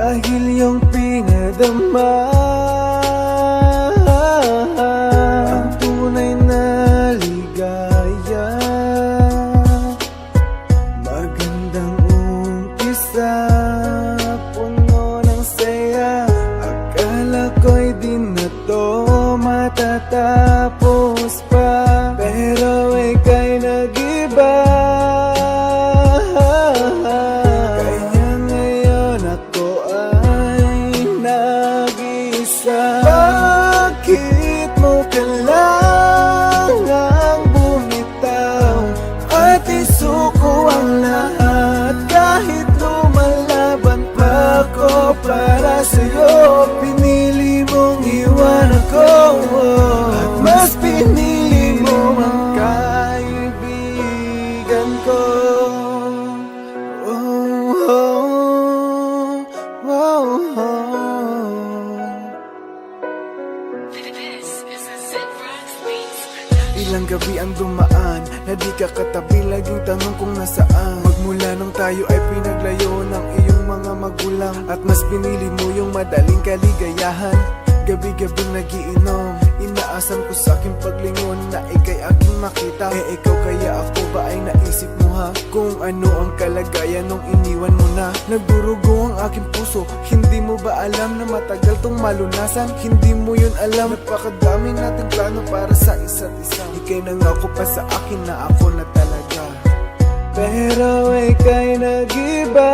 dahil yung pinadama ang tunay na ligaya. Magandang umpisa, puno ng saya. Akala ko'y di na to matatapos pa, pero ika'y nag-iba. Kaya ngayon ako ay nag-isa. Bakit mo kailangang bumitaw at isuko ang lahat? Kahit lumalaban pa ako para sa'yo, pinili mong iwan ako, at mas pinili mo ang kaibigan ko. Oh, oh, oh, oh. Ilang gabi ang dumaan na di ka katabi, laging tanong kung nasaan. Magmula nung tayo ay pinaglayo ng iyong mga magulang, at mas pinili mo yung madaling kaligayahan. Gabi-gabing nagiinom, inaasan ko sa aking paglingon na ika'y aking makita. Ikaw kaya ako ba ay naisip mo ha? Kung ano ang kalagayan nung iniwan mo na. Nagdurugo ang aking puso, hindi mo ba alam na matagal tong malunasan? Hindi mo yun alam, napakadami nating plano para sa isa't isa. Ika'y nangako pa sa akin na ako na talaga, pero ika'y nag-iba.